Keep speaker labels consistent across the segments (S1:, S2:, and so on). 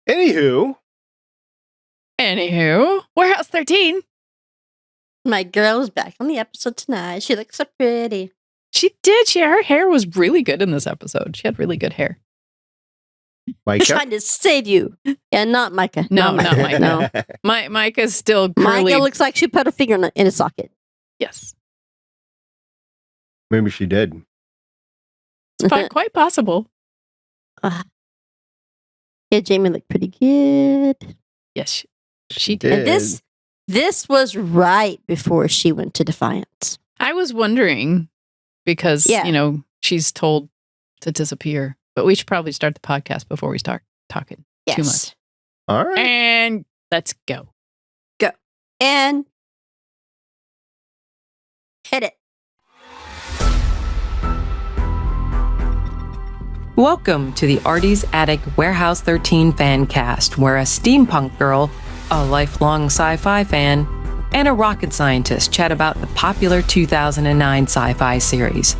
S1: Anywho,
S2: Warehouse 13.
S3: My girl is back on the episode tonight. She looks so pretty.
S2: She did. Her hair was really good in this episode. She had really good hair.
S3: I'm trying to save you. Yeah, not Myka.
S2: No, not Myka. No. Myka's still curly.
S3: Myka looks like she put her finger in a socket.
S2: Yes.
S1: Maybe she did.
S2: It's quite possible.
S3: Yeah, Jamie looked pretty good.
S2: Yes, she did.
S3: And this was right before she went to Defiance.
S2: I was wondering because, she's told to disappear. But we should probably start the podcast before we start talking too much.
S1: All right.
S2: And let's go.
S3: Go. And hit it.
S4: Welcome to the Artie's Attic Warehouse 13 Fancast, where a steampunk girl, a lifelong sci-fi fan, and a rocket scientist chat about the popular 2009 sci-fi series.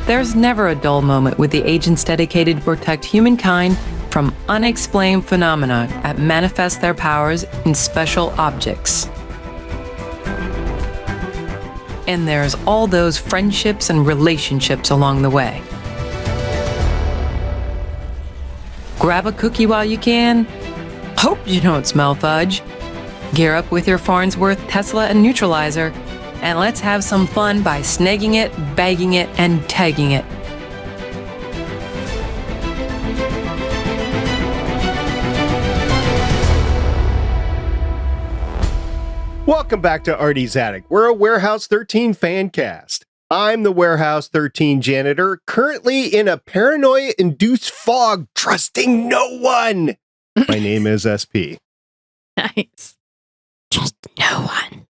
S4: There's never a dull moment with the agents dedicated to protect humankind from unexplained phenomena that manifest their powers in special objects. And there's all those friendships and relationships along the way. Grab a cookie while you can. Hope you don't smell fudge. Gear up with your Farnsworth, Tesla, and neutralizer. And let's have some fun by snagging it, bagging it, and tagging it.
S1: Welcome back to Artie's Attic. We're a Warehouse 13 fan cast. I'm the Warehouse 13 janitor, currently in a paranoia-induced fog, trusting no one. My name is SP.
S2: Nice.
S3: Trust no one.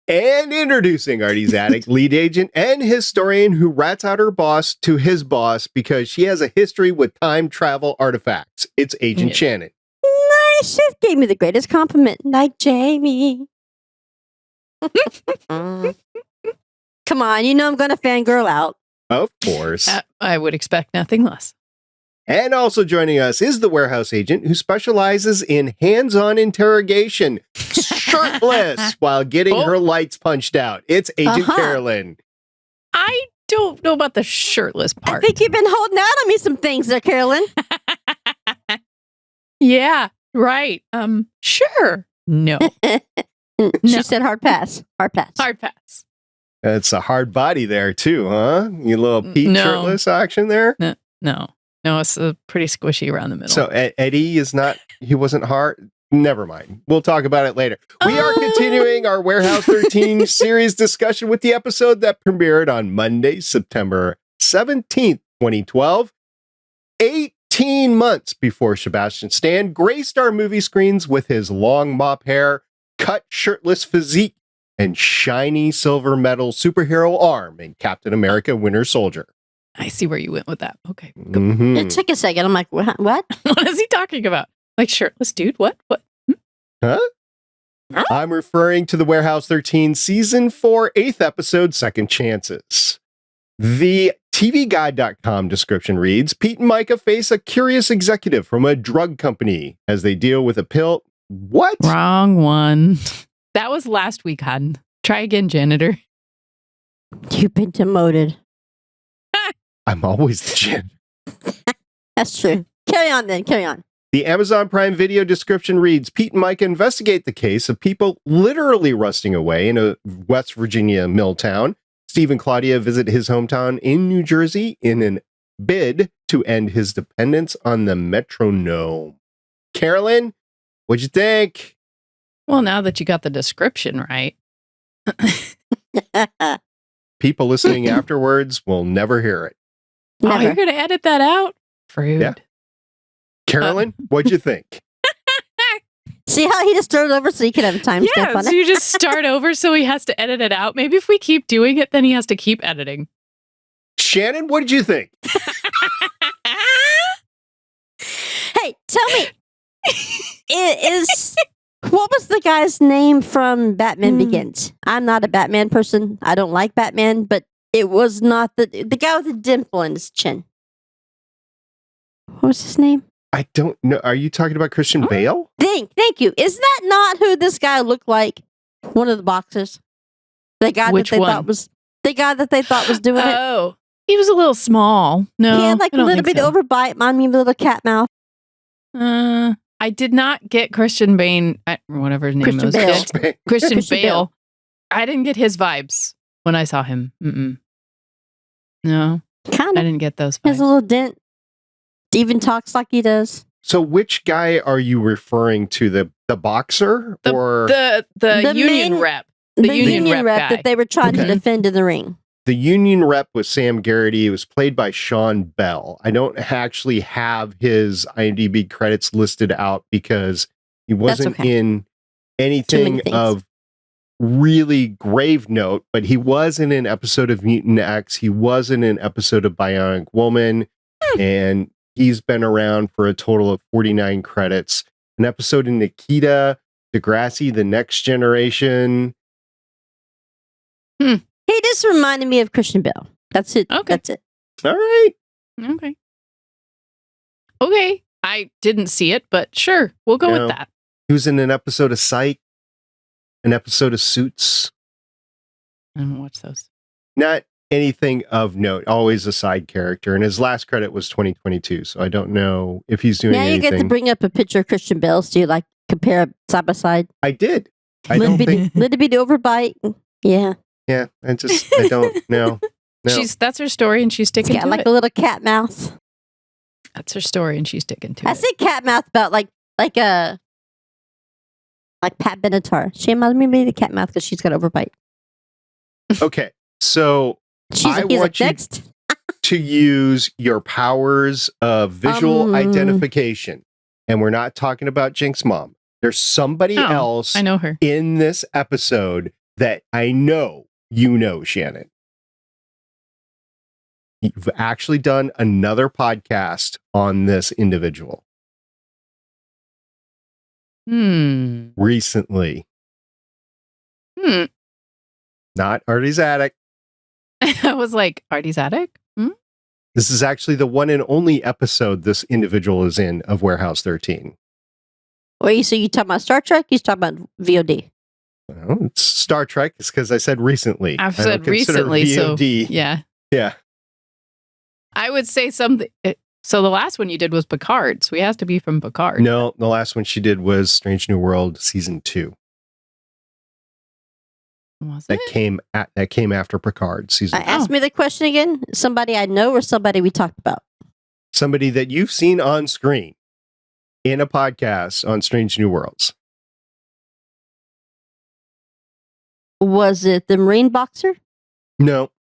S1: And introducing Artie's Attic lead agent and historian who rats out her boss to his boss because she has a history with time travel artifacts. It's Agent Shannon.
S3: Nice. She gave me the greatest compliment. Like Jamie. Come on, I'm going to fangirl out.
S1: Of course.
S2: I would expect nothing less.
S1: And also joining us is the warehouse agent who specializes in hands-on interrogation, shirtless, while getting her lights punched out. It's Agent Carolyn.
S2: I don't know about the shirtless part.
S3: I think you've been holding out on me some things there, Carolyn.
S2: Yeah, right. Sure. No.
S3: She said hard pass. Hard pass.
S2: Hard pass.
S1: It's a hard body there, too, huh? You little Pete shirtless action there?
S2: No, it's pretty squishy around the middle.
S1: So Eddie he wasn't hard? Never mind. We'll talk about it later. We are continuing our Warehouse 13 series discussion with the episode that premiered on Monday, September 17th, 2012. 18 months before Sebastian Stan graced our movie screens with his long mop hair, cut shirtless physique, and shiny silver metal superhero arm in Captain America Winter Soldier.
S2: I see where you went with that. Okay.
S1: Mm-hmm.
S3: It took a second. I'm like, what?
S2: What is he talking about? Like shirtless dude? What?
S1: Huh? I'm referring to the Warehouse 13 Season 4, 8th episode, Second Chances. The TVGuide.com description reads, Pete and Myka face a curious executive from a drug company as they deal with a pill. What?
S2: Wrong one. That was last week, hon. Try again, janitor.
S3: You've been demoted.
S1: I'm always the janitor.
S3: That's true. Carry on then. Carry on.
S1: The Amazon Prime Video description reads, Pete and Myka investigate the case of people literally rusting away in a West Virginia mill town. Steve and Claudia visit his hometown in New Jersey in an bid to end his dependence on the metronome. Carolyn, what'd you think?
S2: Well, now that you got the description right.
S1: People listening afterwards will never hear it.
S2: Oh, you're going to edit that out? Fruit.
S1: Yeah. Carolyn, what'd you think?
S3: See how he just started over so he could have a timestamp on
S2: so
S3: it?
S2: you just start over so he has to edit it out. Maybe if we keep doing it, then he has to keep editing.
S1: Shannon, what did you think?
S3: Hey, tell me, what was the guy's name from Batman Begins? I'm not a Batman person. I don't like Batman, but it was not the guy with the dimple in his chin. What was his name?
S1: I don't know. Are you talking about Christian Bale?
S3: Thank you. Is that not who this guy looked like? One of the boxers. The guy
S2: Which
S3: that they
S2: one?
S3: thought was the guy that they thought was doing it.
S2: Oh, he was a little small. No,
S3: He had like
S2: I
S3: a
S2: don't
S3: little
S2: think
S3: bit
S2: so.
S3: overbite, mind me, a little cat mouth.
S2: I did not get Christian Bale, whatever his name
S3: Christian
S2: was.
S3: Bale.
S2: Christian
S3: Christian
S2: Bale.
S3: Bale.
S2: I didn't get his vibes when I saw him. No,
S3: Kind
S2: I
S3: of
S2: didn't get those
S3: has a
S2: vibes.
S3: little dent. Even talks like he does.
S1: So which guy are you referring to? The boxer or
S2: The union
S3: main-
S2: rep?
S3: The
S2: union
S3: union
S2: rep
S3: rep
S2: guy.
S3: that they were trying to
S1: Okay.
S3: defend in the ring.
S1: the union rep was Sam Garrity? It was played by Sean Bell. I don't actually have his IMDb credits listed out because he wasn't
S3: okay.
S1: in
S3: Too
S1: anything
S3: many things.
S1: of really grave note, but he was in an episode of Mutant X. He was in an episode of Bionic Woman, and he's been around for a total of 49 credits. An episode in Nikita, Degrassi, The Next Generation.
S3: He just reminded me of Christian Bell. That's it.
S2: Okay.
S3: That's it.
S1: All right.
S2: Okay. I didn't see it, but sure, we'll go
S1: No.
S2: with that.
S1: He was in an episode of Psych, an episode of Suits.
S2: I don't watch those.
S1: Not anything of note, always a side character. And his last credit was 2022, so I don't know if he's doing
S3: Now you
S1: anything.
S3: get to bring up a picture of Christian Bell. So you like compare side by side.
S1: I did. I
S3: Little
S1: don't think.
S3: bit overbite. Yeah.
S1: Yeah, I don't know. No.
S2: That's her story, and she's
S3: It's
S2: sticking
S3: got
S2: to
S3: like
S2: it.
S3: a little cat mouth.
S2: That's her story, and she's sticking to
S3: I
S2: it.
S3: said cat mouth about like Pat Benatar. She reminds me of the cat mouth because she's got overbite.
S1: Okay, so
S3: He's
S1: want
S3: like
S1: you-
S3: next.
S1: to use your powers of visual identification, and we're not talking about Jink's mom. There's somebody
S2: Oh,
S1: else
S2: I know her.
S1: in this episode that I know you know, Shannon. You've actually done another podcast on this individual recently. Not Artie's Attic.
S2: I was like, Artie's Attic?
S1: This is actually the one and only episode this individual is in of Warehouse 13.
S3: Wait, so you talking about Star Trek? You talking about VOD?
S1: Well, it's Star Trek. It's because I said recently.
S2: I've
S1: I don't
S2: said
S1: consider
S2: recently, so
S1: VOD.
S2: yeah.
S1: Yeah.
S2: I would say something. So the last one you did was Picard, so he has to be from Picard.
S1: No, the last one she did was Strange New World season 2.
S2: Was
S1: That
S2: it?
S1: came after Picard season.
S3: Ask me the question again. Somebody I know or somebody we talked about?
S1: Somebody that you've seen on screen in a podcast on Strange New Worlds.
S3: Was it the Marine boxer?
S1: No.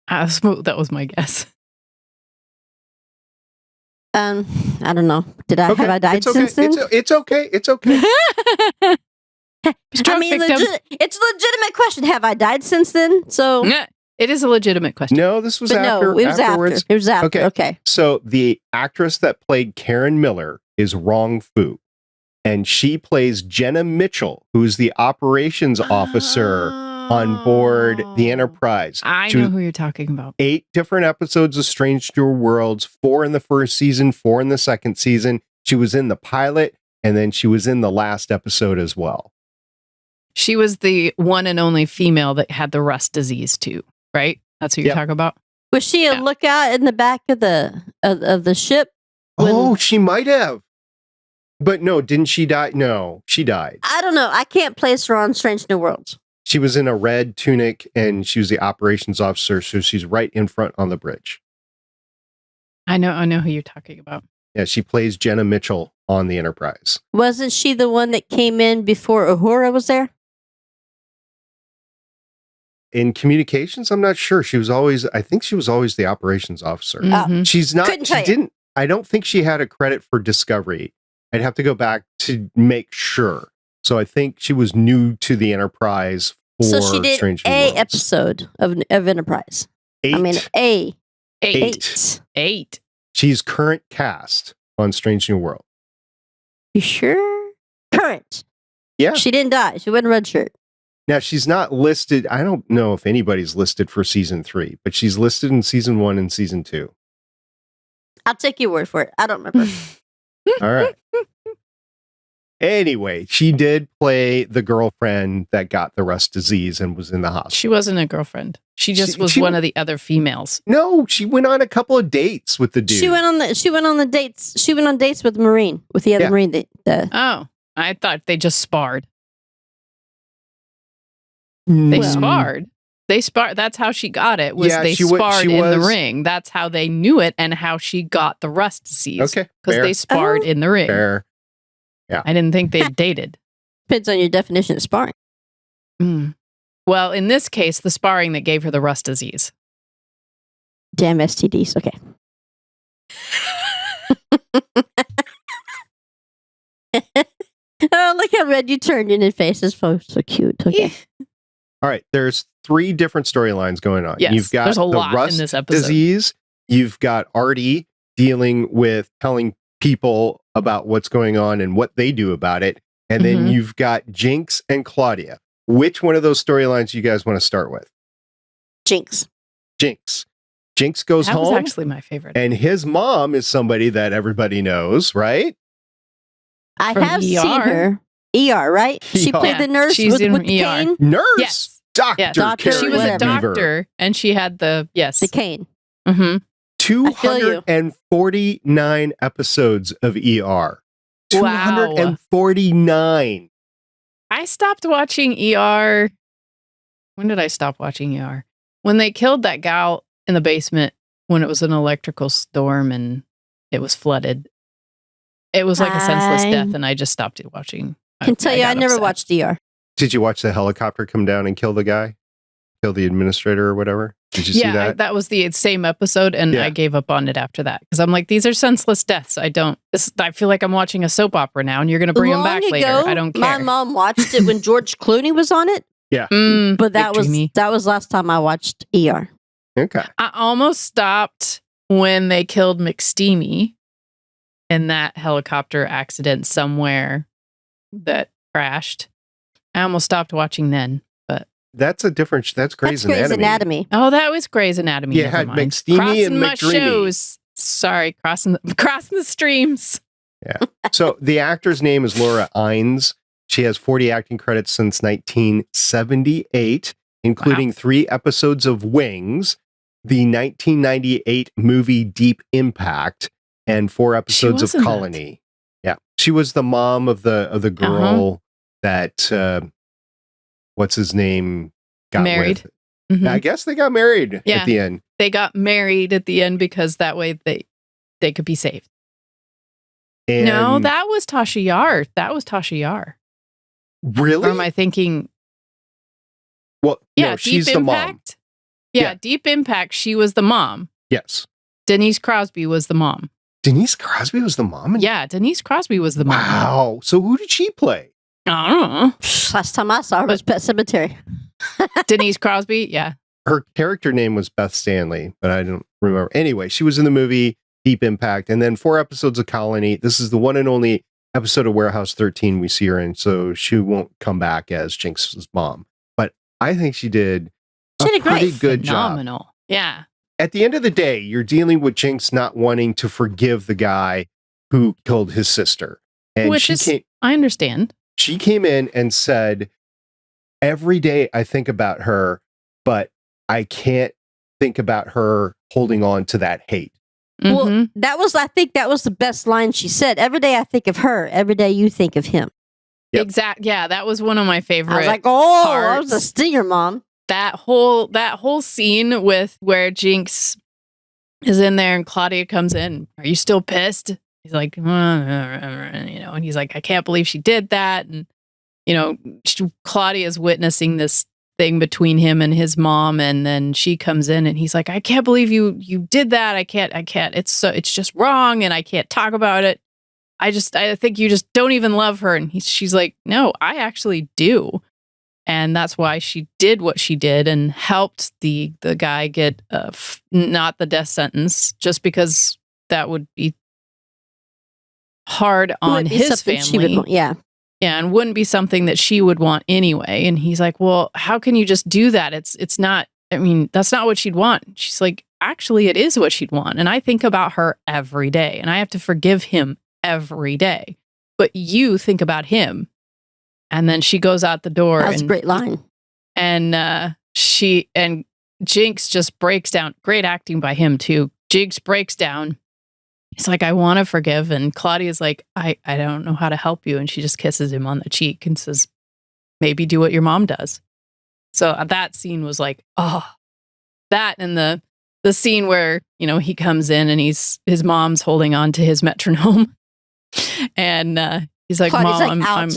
S2: That was my guess.
S3: I don't know. Have I died
S1: it's okay.
S3: since then?
S1: It's okay. It's okay.
S2: Stroke victim.
S3: It's a legitimate question. Have I died since then? So,
S2: Yeah, it is a legitimate question.
S1: No, this was
S3: but
S1: after.
S3: no, it was
S1: afterwards.
S3: after. It was after. Okay.
S1: So the actress that played Karen Miller is Rong Fu, and she plays Jenna Mitchell, who's the operations officer on board the Enterprise.
S2: I
S1: She
S2: know
S1: was
S2: who you're talking about.
S1: 8 different episodes of Strange New Worlds, 4 in the first season, 4 in the second season. She was in the pilot, and then she was in the last episode as well.
S2: She was the one and only female that had the rust disease too, right? That's who you're
S1: Yep.
S2: talking about?
S3: Was she a
S2: Yeah.
S3: lookout in the back of the ship?
S1: Oh, she might have. But no, didn't she die? No, she died.
S3: I don't know. I can't place her on Strange New Worlds.
S1: She was in a red tunic, and she was the operations officer, so she's right in front on the bridge.
S2: I know who you're talking about.
S1: Yeah, she plays Jenna Mitchell on the Enterprise.
S3: Wasn't she the one that came in before Uhura was there?
S1: In communications, I'm not sure. I think she was always the operations officer.
S2: Mhm.
S1: She's not,
S3: Couldn't
S1: she
S3: tell you.
S1: didn't, I don't think she had a credit for Discovery. I'd have to go back to make sure. So I think she was new to the Enterprise for
S3: So she did
S1: Strange New
S3: a
S1: Worlds.
S3: episode of Enterprise.
S1: 8.
S3: I mean,
S2: Eight.
S3: eight.
S1: She's current cast on Strange New World.
S3: You sure? Current.
S1: Yeah.
S3: She didn't die. She went red shirt.
S1: Now, she's not listed. I don't know if anybody's listed for season 3, but she's listed in season 1 and season 2.
S3: I'll take your word for it. I don't remember.
S1: All right. Anyway, she did play the girlfriend that got the rust disease and was in the hospital.
S2: She wasn't a girlfriend. She just was one of the other females.
S1: No, she went on a couple of dates with the dude.
S3: She went on dates. She went on dates with the Marine, with the other Marine.
S2: Oh, I thought they just sparred. They sparred. They sparred. That's how she got it. They sparred in the ring. That's how they knew it and how she got the rust disease.
S1: Okay,
S2: because they sparred in the ring.
S1: Fair. Yeah,
S2: I didn't think they dated.
S3: Depends on your definition of sparring.
S2: Well, in this case, the sparring that gave her the rust disease.
S3: Damn STDs. Okay. Oh, look how red you turned in his face. It's so cute. Okay.
S1: All right. There's 3 different storylines going on.
S2: Yes,
S1: You've got
S2: there's a
S1: the
S2: lot
S1: rust
S2: in this episode.
S1: disease. You've got Artie dealing with telling people about what's going on and what they do about it. And then you've got Jinx and Claudia. Which one of those storylines you guys want to start with?
S3: Jinx.
S1: Jinx goes home.
S2: That was actually my favorite.
S1: And his mom is somebody that everybody knows, right?
S3: I
S2: From
S3: have
S2: ER.
S3: seen her. ER, right? She played the nurse
S2: she's
S3: with
S2: in
S3: the
S2: cane.
S3: cane.
S1: Nurse.
S2: Yes.
S1: Doctor.
S3: Doctor.
S2: She was a
S3: Whatever.
S2: doctor, and she had the
S3: The cane.
S1: 249 episodes of ER. 249.
S2: I stopped watching ER. When did I stop watching ER? When they killed that gal in the basement when it was an electrical storm and it was flooded. It was like a senseless death, and I just stopped watching.
S3: I can tell you, I never watched ER.
S1: Did you watch the helicopter come down and kill the guy? Kill the administrator or whatever? Did you see that?
S2: That was the same episode, and I gave up on it after that because I'm like, these are senseless deaths. I feel like I'm watching a soap opera now, and you're going to bring them back later. I don't care.
S3: My mom watched it when George Clooney was on it.
S1: Yeah,
S3: but that was last time I watched ER.
S1: Okay,
S2: I almost stopped when they killed McSteamy in that helicopter accident somewhere that crashed. I almost stopped watching then.
S1: that's Grey's Anatomy.
S2: Oh, that was Grey's Anatomy.
S1: Yeah, had McSteamy and
S2: my
S1: McDreamy.
S2: shows. Sorry, crossing the streams.
S1: Yeah. So the actor's name is Laura Innes. She has 40 acting credits since 1978, including 3 episodes of Wings, the 1998 movie Deep Impact, and 4 episodes of Colony. Yeah, she was the mom of the girl that. What's his name? Got
S2: married.
S1: With. I guess they got married at the end.
S2: They got married at the end because that way they could be saved.
S1: And
S2: no, that was Tasha Yar.
S1: Really?
S2: Or am I thinking?
S1: Well,
S2: yeah,
S1: no, she's
S2: Deep
S1: the
S2: Impact.
S1: mom.
S2: Yeah, Deep Impact. She was the mom.
S1: Yes.
S2: Denise Crosby was the mom.
S1: Denise Crosby was the mom?
S2: Yeah, Denise Crosby was the mom.
S1: Wow. So who did she play?
S2: I don't know.
S3: Last time I saw her was Pet Cemetery.
S2: Denise Crosby, yeah.
S1: Her character name was Beth Stanley, but I don't remember. Anyway, she was in the movie Deep Impact, and then 4 episodes of Colony. This is the one and only episode of Warehouse 13 we see her in, so she won't come back as Jinx's mom. But I think she did a pretty good job.
S2: Phenomenal. Yeah.
S1: At the end of the day, you're dealing with Jinx not wanting to forgive the guy who killed his sister. And
S2: I understand.
S1: She came in and said, every day I think about her, but I can't think about her holding on to that hate.
S3: Well, I think that was the best line she said. Every day I think of her. Every day you think of him.
S2: Yep. Exactly. Yeah, that was one of my favorite.
S3: I was like, that was a stinger, Mom.
S2: That whole scene with where Jinx is in there and Claudia comes in. Are you still pissed? He's like, and he's like, I can't believe she did that. And, Claudia's witnessing this thing between him and his mom. And then she comes in and he's like, I can't believe you did that. I can't. It's just wrong. And I can't talk about it. I think you just don't even love her. And she's like, no, I actually do. And that's why she did what she did and helped the guy get not the death sentence, just because that would be hard on his family.
S3: Yeah,
S2: and wouldn't be something that she would want anyway. And he's like, well, how can you just do that? It's not, I mean, that's not what she'd want. She's like, actually, it is what she'd want. And I think about her every day, and I have to forgive him every day. But you think about him. And then she goes out the door.
S3: That's a great line.
S2: And Jinx just breaks down. Great acting by him, too. Jinx breaks down. He's like, I want to forgive. And Claudia's like, I don't know how to help you. And she just kisses him on the cheek and says, maybe do what your mom does. So that scene was like, oh, that and the scene where, he comes in and his mom's holding on to his metronome. And he's like,
S3: Claudia's
S2: Mom,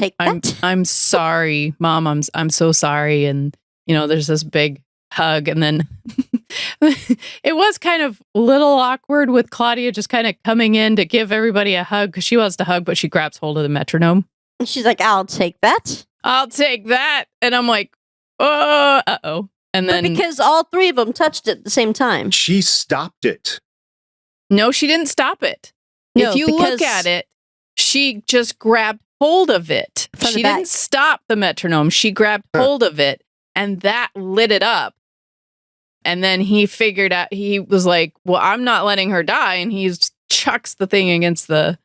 S2: I'm sorry, Mom, I'm so sorry. And, there's this big hug. And then it was kind of a little awkward with Claudia just kind of coming in to give everybody a hug because she wants to hug, but she grabs hold of the metronome.
S3: And she's like, I'll take that.
S2: I'll take that. And I'm like, oh, uh-oh. And then
S3: because all three of them touched it at the same time.
S1: She stopped it.
S2: No, she didn't stop it.
S3: No,
S2: if you look at it, she just grabbed hold of it. She didn't stop the metronome. She grabbed hold of it, and that lit it up. And then he figured out, he was like, well, I'm not letting her die. And he chucks the thing against the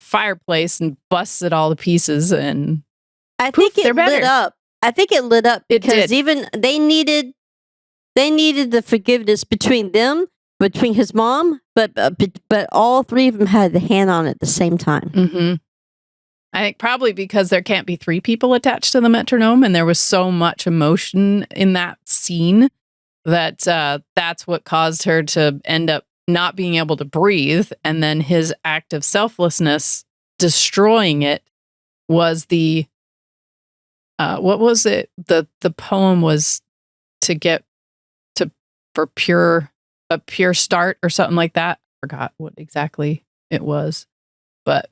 S2: fireplace and busts it all to pieces. And
S3: I think it lit up. I think it lit up because even they needed the forgiveness between them, between his mom, but all three of them had the hand on it at the same time.
S2: Mm-hmm. I think probably because there can't be three people attached to the metronome, and there was so much emotion in that scene that that's what caused her to end up not being able to breathe. And then his act of selflessness destroying it was the what was it? The poem was to get for a pure start or something like that. I forgot what exactly it was, but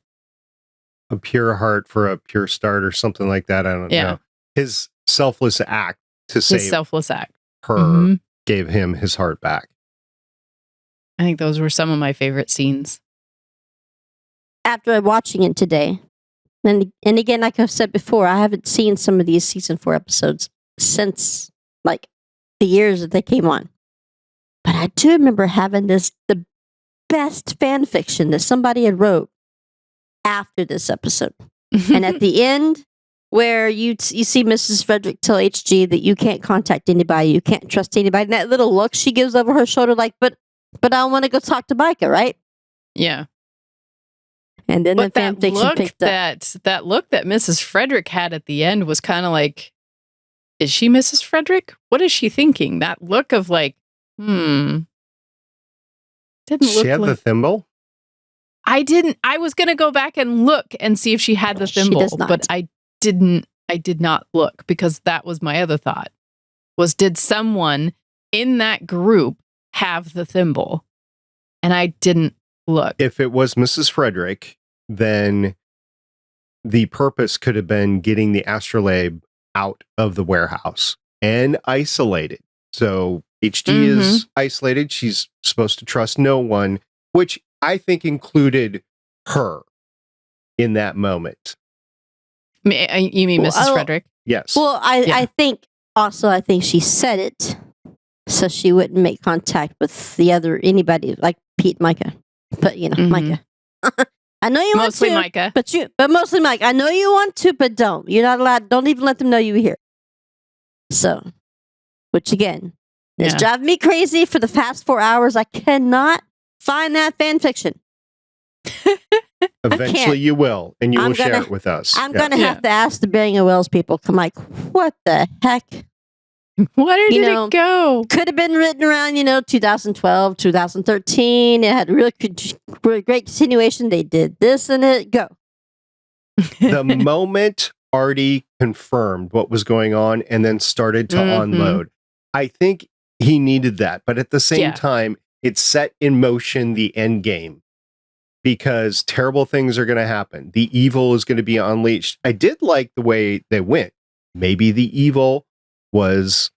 S1: a pure heart for a pure start or something like that. I don't know. His selfless act to save her gave him his heart back.
S2: I think those were some of my favorite scenes.
S3: After watching it today, and again, like I've said before, I haven't seen some of these season 4 episodes since like the years that they came on. But I do remember having the best fan fiction that somebody had wrote after this episode. And at the end, where you see Mrs. Fredrick tell HG that you can't contact anybody, you can't trust anybody, and that little look she gives over her shoulder, like, but I want to go talk to Myka, right?
S2: Yeah.
S3: And then the fan fiction picked up.
S2: That look that Mrs. Fredrick had at the end was kind of like, is she Mrs. Fredrick? What is she thinking? That look of like, Didn't look
S1: she had the thimble?
S2: I didn't. I was going to go back and look and see if she had the thimble, but I didn't. I did not look because that was my other thought. Did someone in that group have the thimble? And I didn't look.
S1: If it was Mrs. Fredrick, then the purpose could have been getting the Astrolabe out of the warehouse and isolated. So HG is isolated. She's supposed to trust no one, which I think included her in that moment.
S2: You mean Mrs. Fredrick?
S1: Yes.
S3: Well, I think she said it so she wouldn't make contact with anybody like Pete, Myka. But Myka. I know you
S2: mostly
S3: want to,
S2: Myka,
S3: but mostly Myka. I know you want to, but don't. You're not allowed. Don't even let them know you were here. So, which again is driving me crazy for the past 4 hours. I cannot find that fan fiction.
S1: Eventually you will, and you will share it with us.
S3: I'm going to have to ask the Bering and Wells people. I'm like, what the heck?
S2: Where did it go?
S3: Could have been written around, 2012, 2013. It had a really great continuation. They did this and it. Go.
S1: The moment Artie confirmed what was going on and then started to unload, I think he needed that. But at the same time, it set in motion the end game because terrible things are going to happen. The evil is going to be unleashed. I did like the way they went. Maybe the evil was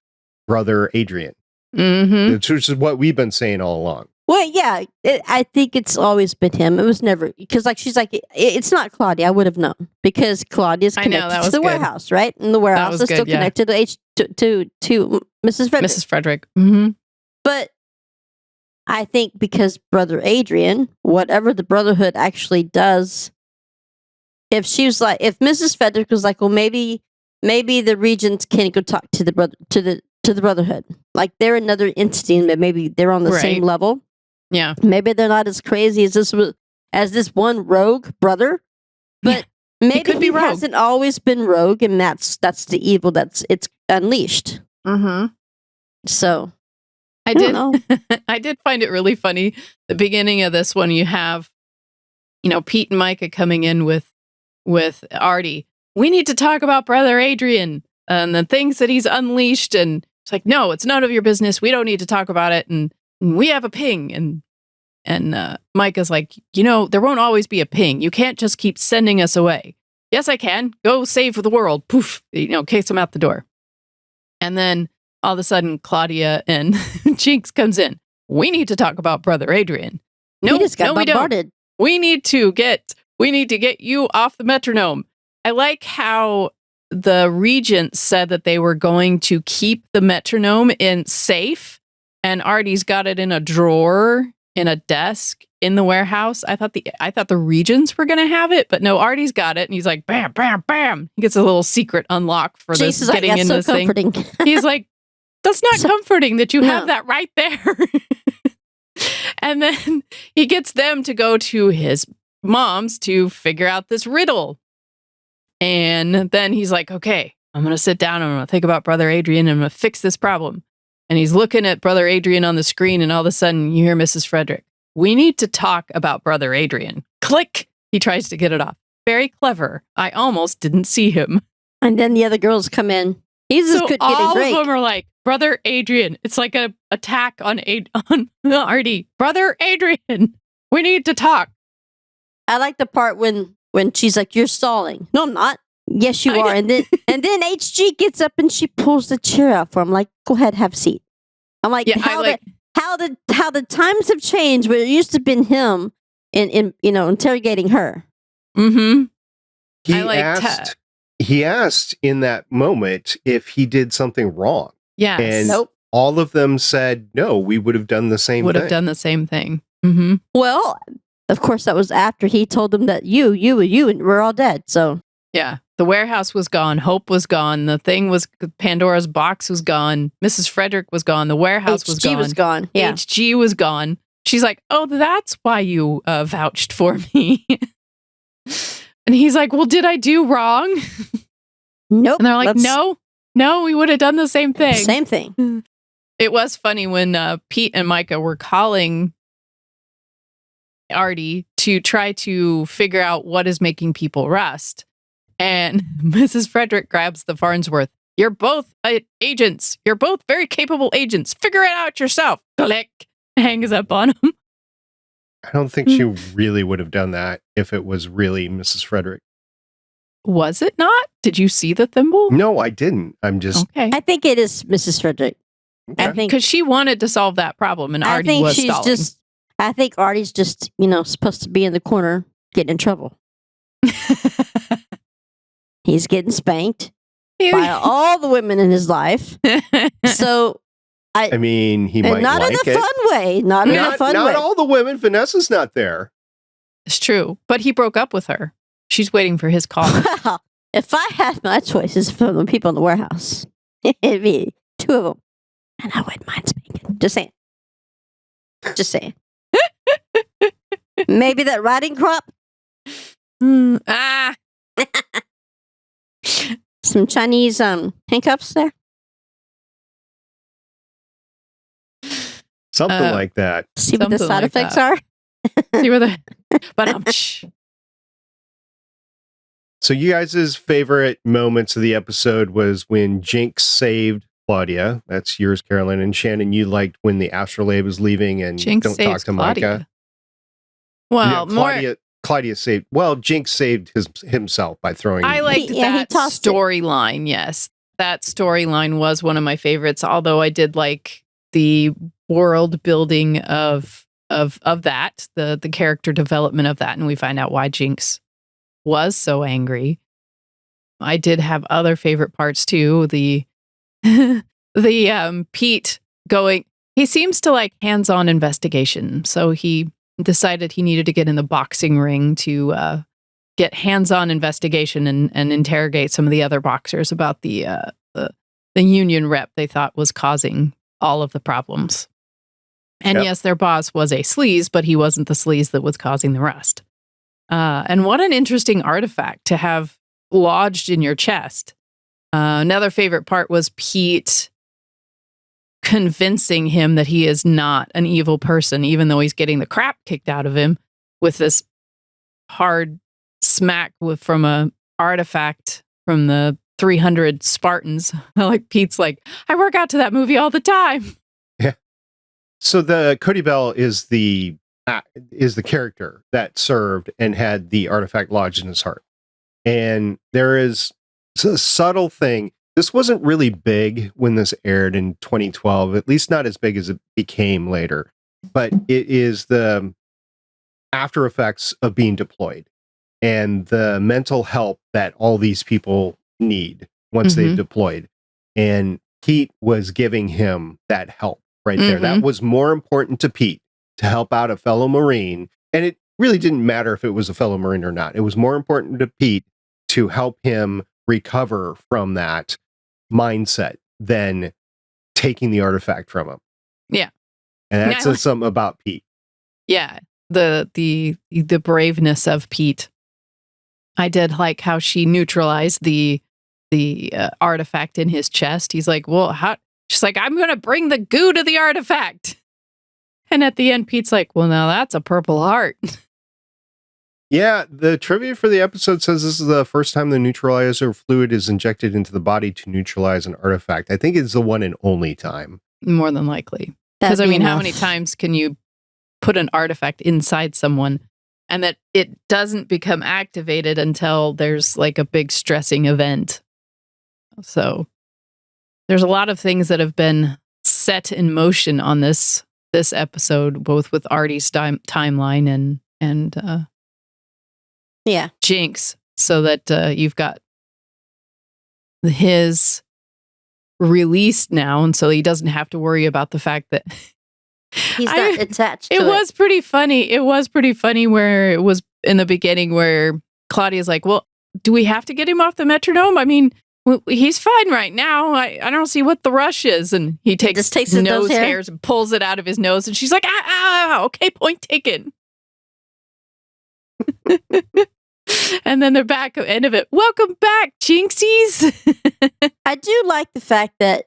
S1: brother Adrian, which is what we've been saying all along.
S3: Well, yeah, I think it's always been him. It was never, because she's like, it's not Claudia. I would have known because Claudia's connected to the warehouse, right? And the warehouse is still connected to Mrs. Fredrick.
S2: Mrs. Fredrick. Mm-hmm.
S3: But I think because Brother Adrian, whatever the Brotherhood actually does, if Mrs. Fredrick was like, well, maybe the regents can go talk to the Brotherhood, like they're another entity, but maybe they're on the same level.
S2: Yeah,
S3: maybe they're not as crazy as this one rogue brother, but maybe he hasn't always been rogue, and that's the evil it's unleashed.
S2: Mm-hmm.
S3: So
S2: I did know. I did find it really funny. The beginning of this one, you have, Pete and Myka coming in with Artie. We need to talk about Brother Adrian and the things that he's unleashed. And it's like, no, it's none of your business. We don't need to talk about it. And we have a ping. And Myka's like, there won't always be a ping. You can't just keep sending us away. Yes, I can. Go save the world. Poof. Kicks him out the door. And then all of a sudden, Claudia and Jinx comes in. We need to talk about Brother Adrian. No,
S3: we
S2: don't. We need to get you off the metronome. I like how the regent said that they were going to keep the metronome in safe, and Artie's got it in a drawer in a desk in the warehouse. I thought the regents were going to have it, but no, Artie's got it, and he's like, bam, bam, bam. He gets a little secret unlock for this getting into this thing. He's like, that's not comforting that you have that right there. And then he gets them to go to his mom's to figure out this riddle. And then he's like, okay, I'm going to sit down and I'm going to think about Brother Adrian and I'm going to fix this problem. And he's looking at Brother Adrian on the screen, and all of a sudden you hear Mrs. Fredrick. We need to talk about Brother Adrian. Click! He tries to get it off. Very clever. I almost didn't see him.
S3: And then the other girls come in. He's just good getting
S2: all
S3: break.
S2: Of them are like, Brother Adrian. It's like a attack on Artie. Brother Adrian, we need to talk.
S3: I like the part when she's like, you're stalling. No, I'm not. Yes, you are. And then HG gets up and she pulls the chair out for him. Like, go ahead, have a seat. I'm like, how the times have changed. Where it used to have been him in interrogating her.
S2: Mm-hmm.
S1: He asked in that moment if he did something wrong.
S2: Yes.
S1: And all of them said, no, we would have done the same thing.
S2: Would have done the same thing. Mm-hmm.
S3: Well, of course, that was after he told them that you, and we're all dead. So
S2: yeah, the warehouse was gone. Hope was gone. The thing was, Pandora's box was gone. Mrs. Fredrick was gone. The warehouse was gone.
S3: HG was gone. Yeah.
S2: HG was gone. She's like, oh, that's why you vouched for me. And he's like, well, did I do wrong?
S3: Nope.
S2: And they're like, no, we would have done the same thing.
S3: Same thing.
S2: It was funny when Pete and Myka were calling Artie to try to figure out what is making people rest. And Mrs. Fredrick grabs the Farnsworth. You're both agents. You're both very capable agents. Figure it out yourself. Click. Hangs up on him.
S1: I don't think she really would have done that if it was really Mrs. Fredrick.
S2: Was it not? Did you see the thimble?
S1: No, I didn't. I'm just...
S2: Okay.
S3: I think it is Mrs. Fredrick.
S1: Okay.
S3: I think...
S2: Because she wanted to solve that problem, and Artie was stalling.
S3: I think Artie's just, supposed to be in the corner getting in trouble. He's getting spanked by all the women in his life. So...
S1: I mean, he might
S3: not
S1: like
S3: in a fun way. Not in a fun way.
S1: Not all the women. Vanessa's not there.
S2: It's true, but he broke up with her. She's waiting for his call.
S3: Well, if I had my choices from the people in the warehouse, it'd be two of them, and I wouldn't mind spanking. Just saying. Just saying. Maybe that riding crop. Some Chinese handcuffs there.
S1: Something like that.
S3: See what the side effects are.
S2: See where the
S1: So you guys' favorite moments of the episode was when Jink saved Claudia. That's yours, Carolyn. And Shannon, you liked when the Astrolabe was leaving and
S2: Jink
S1: don't talk to
S2: Claudia.
S1: Myka.
S2: Well,
S1: Claudia saved. Well, Jink saved himself by throwing.
S2: I liked that storyline. Yes, that storyline was one of my favorites. Although I did like the world building of that, the character development of that, and we find out why Jinx was so angry. I did have other favorite parts too. The Pete going, He seems to like hands-on investigation. So he decided he needed to get in the boxing ring to get hands-on investigation and interrogate some of the other boxers about the union rep they thought was causing all of the problems. And yes, their boss was a sleaze, but he wasn't the sleaze that was causing the rest. And what an interesting artifact to have lodged in your chest. Another favorite part was Pete convincing him that he is not an evil person, even though he's getting the crap kicked out of him with this hard smack from a artifact from the 300 Spartans. Like Pete's like, I work out to that movie all the time.
S1: Yeah. So the Cody Bell is the character that served and had the artifact lodged in his heart. And there is a subtle thing. This wasn't really big when this aired in 2012, at least not as big as it became later. But it is the after effects of being deployed and the mental help that all these people need once they've deployed. And Pete was giving him that help right there. That was more important to Pete, to help out a fellow Marine. And it really didn't matter if it was a fellow Marine or not. It was more important to Pete to help him recover from that mindset than taking the artifact from him.
S2: Yeah.
S1: And that says something about Pete.
S2: Yeah. The braveness of Pete. I did like how she neutralized the artifact in his chest. He's like, well, she's like, I'm going to bring the goo to the artifact. And at the end, Pete's like, well, now that's a purple heart.
S1: Yeah, the trivia for the episode says this is the first time the neutralizer fluid is injected into the body to neutralize an artifact. I think it's the one and only time.
S2: More than likely. Because, I mean, how many times can you put an artifact inside someone and that it doesn't become activated until there's like a big stressing event? So there's a lot of things that have been set in motion on this episode, both with Artie's timeline and Jink's, so that you've got his released now, and so he doesn't have to worry about the fact that
S3: he's not attached to it.
S2: It was pretty funny. It was pretty funny where it was in the beginning where Claudia's like, well, do we have to get him off the metronome? I mean, he's fine right now. I don't see what the rush is. And he takes his nose hairs and pulls it out of his nose. And she's like, okay, point taken. And then they're back at the end of it. Welcome back, Jinxies.
S3: I do like the fact that,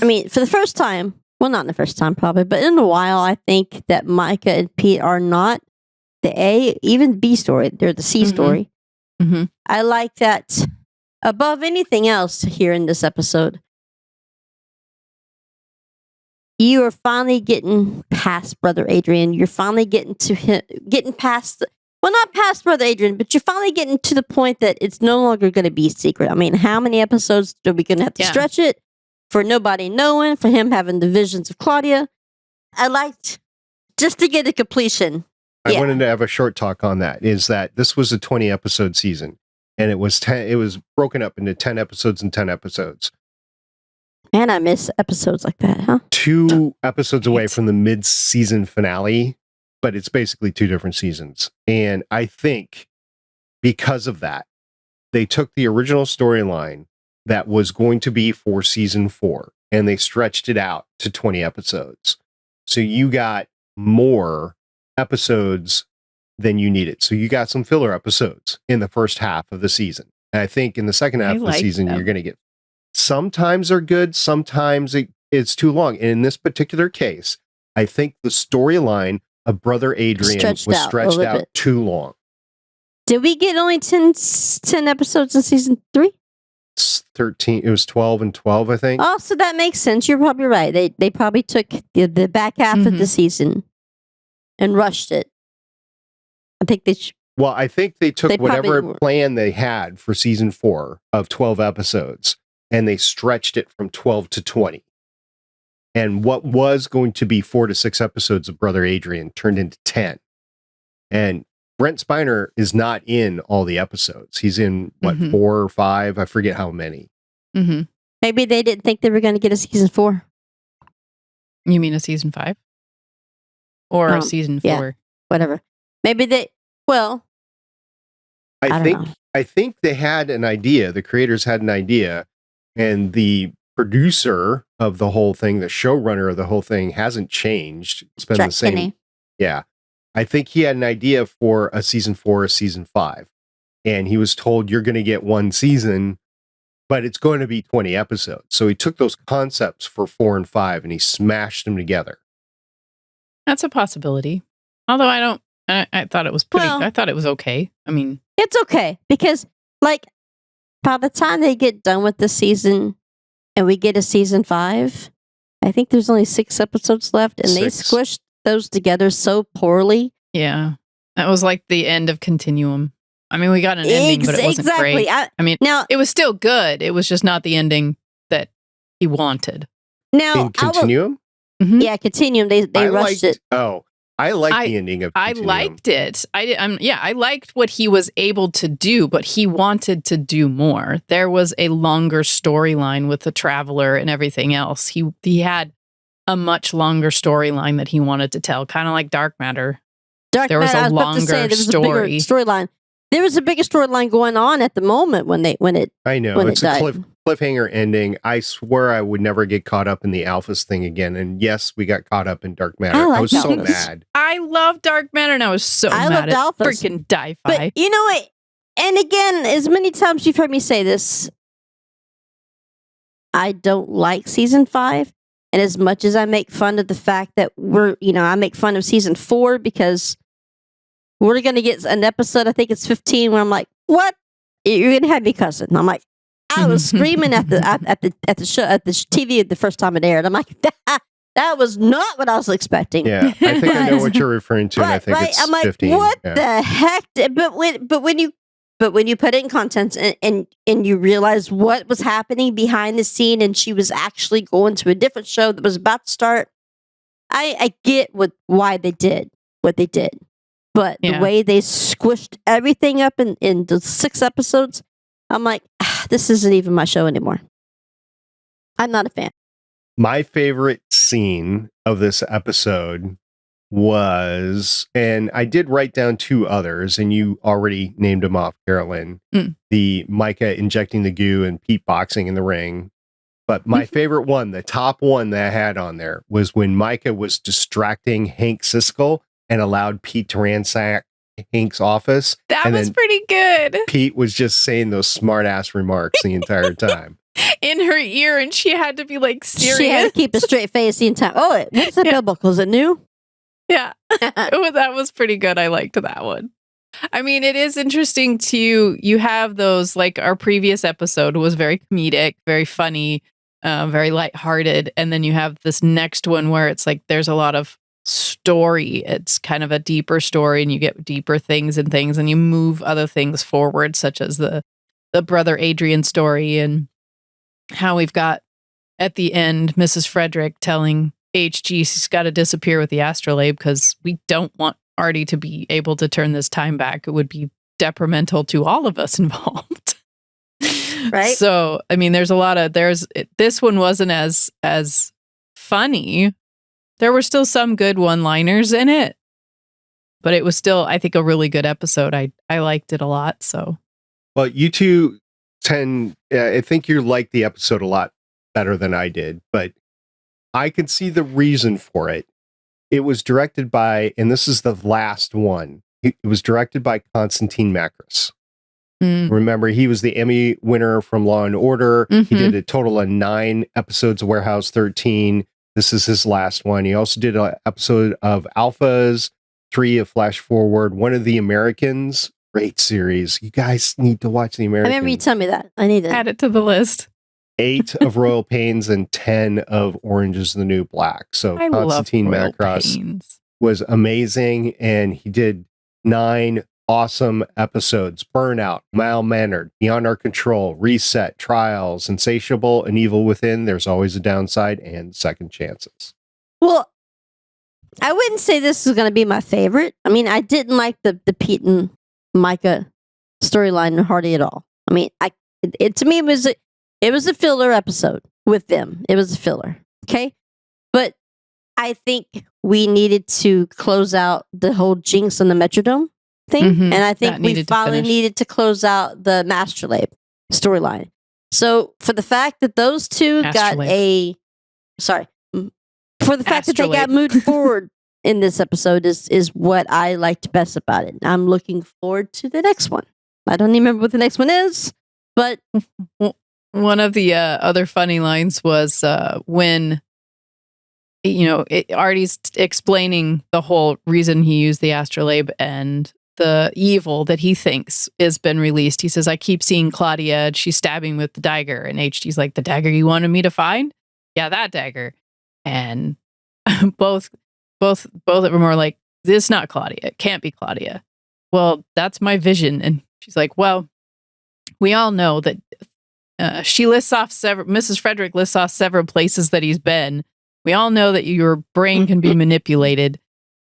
S3: I mean, for the first time, well, not in the first time probably, but in a while, I think that Myka and Pete are not the A, even B story. They're the C story.
S2: Mm-hmm.
S3: I like that above anything else here in this episode. You are finally getting past Brother Adrian. You're finally getting to him, getting past well, not past Brother Adrian, but you're finally getting to the point that it's no longer going to be secret. I mean, how many episodes are we going to have to stretch it for nobody knowing, for him having the visions of Claudia? I liked just to get a completion.
S1: I wanted to have a short talk on that. Is that this was a 20 episode season, and it was broken up into 10 episodes and 10 episodes.
S3: And I miss episodes like that, huh?
S1: 2 episodes away from the mid-season finale. But it's basically 2 different seasons. And I think because of that, they took the original storyline that was going to be for season 4 and they stretched it out to 20 episodes. So you got more episodes than you needed. So you got some filler episodes in the first half of the season. And I think in the second half of the season, you're going to get, sometimes they're good, sometimes it's too long. And in this particular case, I think the storyline of Brother Adrian was stretched out too long.
S3: Did we get only 10 episodes in season 3?
S1: It's 13. It was 12 and 12, I think.
S3: Oh, so that makes sense. You're probably right. They probably took the back half of the season and rushed it. I think they
S1: Well, I think they took whatever plan they had for season 4 of 12 episodes and they stretched it from 12 to 20. And what was going to be 4 to 6 episodes of Brother Adrian turned into 10. And Brent Spiner is not in all the episodes. He's in, 4 or 5? I forget how many.
S3: Maybe they didn't think they were going to get a season 4.
S2: You mean a season 5? Or a season 4?
S3: Yeah. Whatever. Maybe they. Well, I don't know.
S1: I think they had an idea. The creators had an idea, and the producer of the whole thing, the showrunner of the whole thing, hasn't changed. It's been
S3: Jack
S1: the same.
S3: Kinney.
S1: Yeah. I think he had an idea for a season 4 or season 5. And he was told, you're going to get one season, but it's going to be 20 episodes. So he took those concepts for 4 and 5 and he smashed them together.
S2: That's a possibility. Although I thought it was I thought it was okay. I mean,
S3: it's okay because, like, by the time they get done with the season and we get a season 5, I think there's only 6 episodes left, and they squished those together so poorly.
S2: Yeah, that was like the end of Continuum. I mean, we got an ending, but it wasn't great. I mean, now it was still good. It was just not the ending that he wanted.
S3: Now,
S1: in Continuum?
S3: Yeah, Continuum. They rushed it.
S1: I liked the ending of Continuum.
S2: I liked it. I liked what he was able to do, but he wanted to do more. There was a longer storyline with the Traveler and everything else. He had a much longer storyline that he wanted to tell, kind of like Dark Matter.
S3: There was a longer story. Storyline. There was a bigger storyline going on at the moment when it.
S1: I know it's a cliffhanger ending. I swear I would never get caught up in the Alphas thing again. And yes, we got caught up in Dark Matter. I was so mad.
S2: I love Dark Matter, and I was so mad at
S3: Alphas.
S2: Freaking Di-Fi.
S3: But you know what? And again, as many times you've heard me say this, I don't like season 5. And as much as I make fun of the fact that I make fun of season 4 because we're going to get an episode, I think it's 15, where I'm like, what? You're going to have me cussing. And I'm like, I was screaming at the show, at the TV the first time it aired. I'm like, that was not what I was expecting.
S1: Yeah, I think I know what you're referring to. And I think it's
S3: I'm like,
S1: 15.
S3: What the heck? But when you put it in context and you realize what was happening behind the scene, and she was actually going to a different show that was about to start, I get why they did what they did. But the way they squished everything up in the 6 episodes, I'm like, this isn't even my show anymore. I'm not a fan.
S1: My favorite scene of this episode was, and I did write down 2 others, and you already named them off, Carolyn. The Myka injecting the goo and Pete boxing in the ring. But my favorite one, the top one that I had on there, was when Myka was distracting Hank Siskel and allowed Pete to ransack Hank's office.
S2: That was pretty good.
S1: Pete was just saying those smart ass remarks the entire time.
S2: In her ear, and she had to be like serious.
S3: She had to keep a straight face the entire time. Oh, what's the belt buckle? Is it new?
S2: Yeah. That was pretty good. I liked that one. I mean, it is interesting you have those, like our previous episode was very comedic, very funny, very lighthearted. And then you have this next one where it's like there's a lot of story. It's kind of a deeper story, and you get deeper things, and you move other things forward, such as the brother Adrian story, and how we've got at the end Mrs. Fredrick telling HG she's got to disappear with the Astrolabe because we don't want Artie to be able to turn this time back. It would be detrimental to all of us involved.
S3: Right.
S2: So, I mean, there's a lot of this one wasn't as funny. There were still some good one-liners in it, but it was still, I think, a really good episode. I liked it a lot. So,
S1: well, you two I think you liked the episode a lot better than I did, but I could see the reason for it. It was directed by, and this is the last one, it was directed by Konstantin Makris. Remember, he was the Emmy winner from Law and Order. He did a total of 9 episodes of Warehouse 13. This is his last one. He also did an episode of Alphas, 3 of Flash Forward, 1 of The Americans. Great series. You guys need to watch The Americans.
S3: I remember you tell me that. I need to
S2: add it to the list.
S1: 8 of Royal Pains and 10 of Orange is the New Black. So Konstantin Makris was amazing, and he did 9 awesome episodes: Burnout, Mal-Mannered, Beyond Our Control, Reset, Trials, Insatiable, and Evil Within. There's Always a Downside, and Second Chances.
S3: Well, I wouldn't say this is going to be my favorite. I mean, I didn't like the Pete and Myka storyline hardly at all. I mean, to me it was a filler episode with them. It was a filler. Okay. But I think we needed to close out the whole Jinx on the Metrodome thing.
S2: Mhm.
S3: And I think
S2: That
S3: we
S2: needed to
S3: finally
S2: finish.
S3: needed to close out the Astrolabe storyline. So for the fact that those two got
S2: Astrolabe.
S3: for the fact that they got
S2: Astrolabe.
S3: moved forward in this episode is what I liked best about it. I'm looking forward to the next one. I don't even remember what the next one is, but
S2: One of the other funny lines was when Artie's explaining the whole reason he used the Astrolabe and the evil that he thinks has been released. He says, I keep seeing Claudia, she's stabbing with the dagger. And HG's like, the dagger you wanted me to find? Yeah, that dagger. And both of them are like, this is not Claudia. It can't be Claudia. Well, that's my vision. And she's like, well, we all know that she lists off Mrs. Fredrick lists off several places that he's been. We all know that your brain can be manipulated.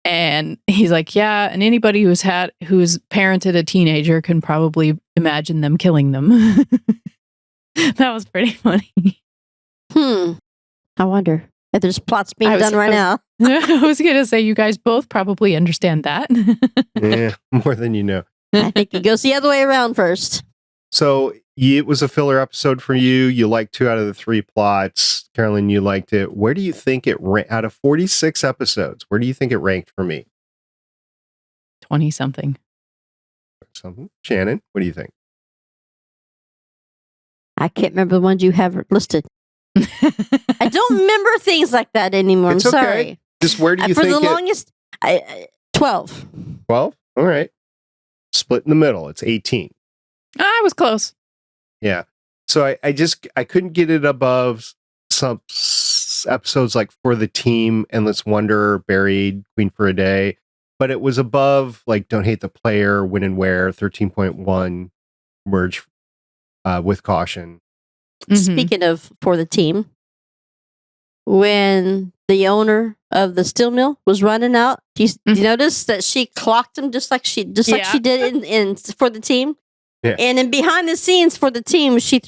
S2: And he's like, yeah, and anybody who's parented a teenager can probably imagine them killing them. That was pretty funny.
S3: I wonder if there's plots being done right now.
S2: I was going to say, you guys both probably understand that.
S1: Yeah, more than you know.
S3: I think it goes the other way around first.
S1: So it was a filler episode for you. You liked 2 out of the 3 plots. Carolyn, you liked it. Where do you think it out of 46 episodes? Where do you think it ranked for me?
S2: 20-something.
S1: Shannon, what do you think?
S3: I can't remember the ones you have listed. I don't remember things like that anymore.
S1: It's
S3: I'm
S1: okay.
S3: sorry.
S1: Just where do you
S3: For
S1: think
S3: the longest, 12.
S1: 12? All right. Split in the middle. It's 18.
S2: I was close.
S1: Yeah. So I couldn't get it above some episodes like For the Team, Endless Wonder, Buried, Queen for a Day. But it was above like Don't Hate the Player, Win and Wear, 13.1, Merge with Caution.
S3: Speaking of For the Team, when the owner of the steel mill was running out, you notice that she clocked him just like she did in For the Team. Yeah. And in behind the scenes For the Team, she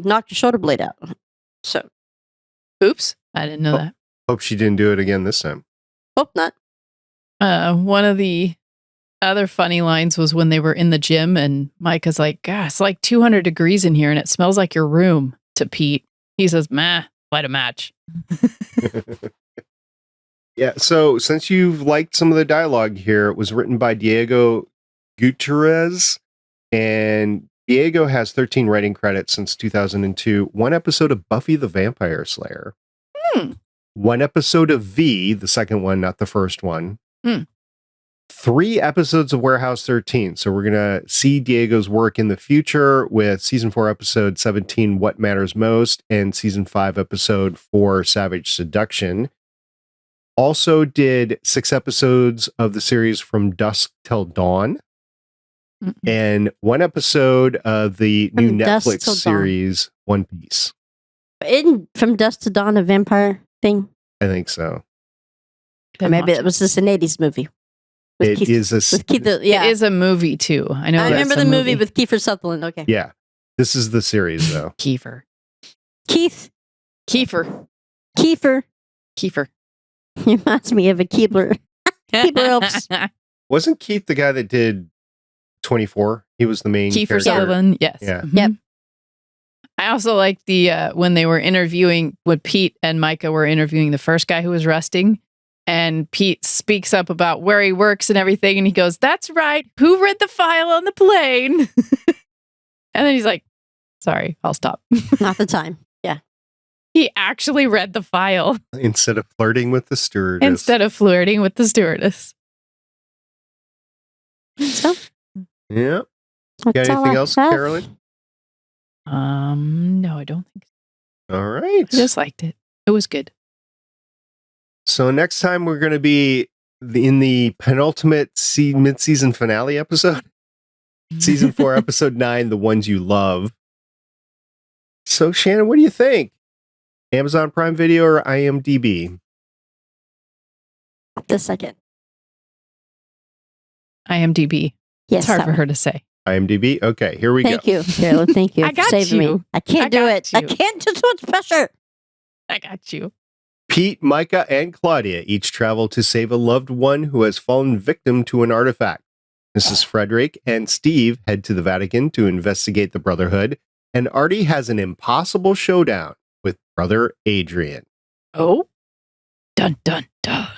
S3: knocked her shoulder blade out. So,
S2: oops, I didn't know that.
S1: Hope she didn't do it again this time.
S3: Hope not.
S2: One of the other funny lines was when they were in the gym and Myka's like, "God, it's like 200 degrees in here and it smells like your room." To Pete, he says, "Meh, light a match."
S1: Yeah. So since you've liked some of the dialogue here, it was written by Diego Gutierrez. And Diego has 13 writing credits since 2002. 1 episode of Buffy the Vampire Slayer. 1 episode of V, the second one, not the first one. 3 episodes of Warehouse 13. So we're going to see Diego's work in the future with season 4, episode 17, What Matters Most, and season 5, episode 4, Savage Seduction. Also did 6 episodes of the series From Dusk Till Dawn. And 1 episode of the new Netflix series, One Piece.
S3: Isn't From Dusk to Dawn a vampire thing?
S1: I think so.
S3: Or maybe it was just an 80s movie.
S1: It is
S2: a movie too. I know.
S3: I remember the movie with Kiefer Sutherland. Okay.
S1: Yeah. This is the series though.
S2: Kiefer.
S3: Kiefer. He reminds me of a Keebler. Keebler helps.
S1: Wasn't Keith the guy that did 24? He was the main
S2: Kiefer Sutherland. Yes.
S1: Yeah.
S3: Yep.
S2: I also like the when they were interviewing, when Pete and Myka were interviewing the first guy who was resting, and Pete speaks up about where he works and everything, and he goes, "That's right. Who read the file on the plane?" And then he's like, "Sorry, I'll stop."
S3: Not the time. Yeah.
S2: He actually read the file
S1: instead of flirting with the stewardess.
S3: So.
S1: Yeah. Got anything else, Carolyn?
S2: No, I don't think so.
S1: All right.
S2: I just liked it. It was good.
S1: So next time we're going to be in the penultimate mid-season finale episode. Season 4, episode 9, The Ones You Love. So Shannon, what do you think? Amazon Prime Video or IMDb?
S3: The second.
S2: IMDb.
S3: Yes,
S2: it's hard for her to say.
S1: IMDb. Okay, here we go.
S3: Thank you, Carolyn. Thank you.
S2: I got
S3: saving
S2: you.
S3: me. I can't do it. I can't do so much pressure.
S2: I got you.
S1: Pete, Myka, and Claudia each travel to save a loved one who has fallen victim to an artifact. Mrs. Fredrick and Steve head to the Vatican to investigate the Brotherhood, and Artie has an impossible showdown with brother Adrian.
S2: Oh, dun dun dun.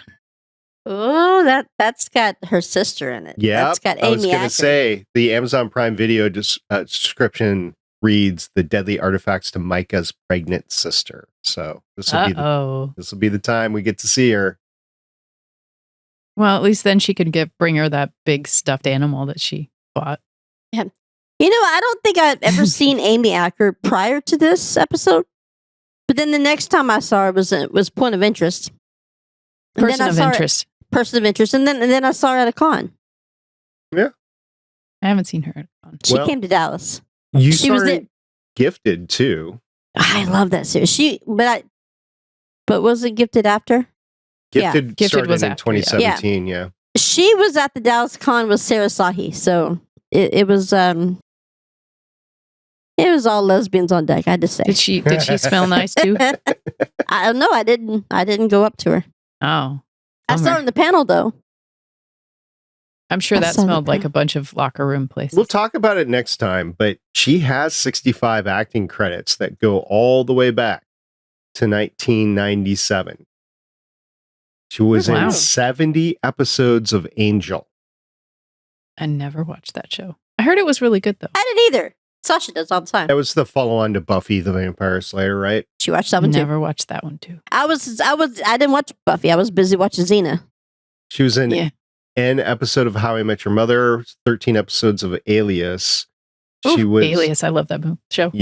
S3: Oh, that's got her sister in it.
S1: Yeah,
S3: That's got
S1: I was
S3: Amy
S1: going to
S3: Acker.
S1: say the Amazon Prime Video description reads the deadly artifacts to Myka's pregnant sister. So this will be the time we get to see her.
S2: Well, at least then she could bring her that big stuffed animal that she bought.
S3: You know, I don't think I've ever seen Amy Acker prior to this episode. But then the next time I saw her was Point of Interest. And then
S2: Person
S3: I
S2: of
S3: saw her-
S2: interest.
S3: Person of Interest. And then I saw her at a con.
S2: I haven't seen her at a con.
S3: She
S1: Well,
S3: came to Dallas.
S1: You
S3: She was
S1: saw
S3: there.
S1: her Gifted too.
S3: I love that series. But was it Gifted after? Yeah.
S1: Gifted
S2: Gifted
S1: started
S2: was
S1: in
S2: after, yeah.
S1: 2017. Yeah.
S3: She was at the Dallas con with Sarah Sahi. So it was all lesbians on deck, I had to say.
S2: Did she smell nice too?
S3: I don't know. I didn't go up to her.
S2: Oh,
S3: I saw
S2: bummer.
S3: her in the panel though.
S2: I'm sure
S3: I
S2: that
S3: saw the
S2: smelled like
S3: panel.
S2: a bunch of locker room places.
S1: We'll talk about it next time, but she has 65 acting credits that go all the way back to 1997. She was
S2: Wow.
S1: in 70 episodes of Angel.
S2: I never watched that show. I heard it was really good though.
S3: I didn't either. Sasha does all the time.
S1: That was the follow-on to Buffy the Vampire Slayer, right?
S3: She watched that one too.
S2: Never watched that one too.
S3: I didn't watch Buffy. I was busy watching Xena.
S1: She was in
S2: Yeah.
S1: an episode of How I Met Your Mother, 13 episodes of Alias. She
S2: Ooh,
S1: was
S2: Alias. I love that show.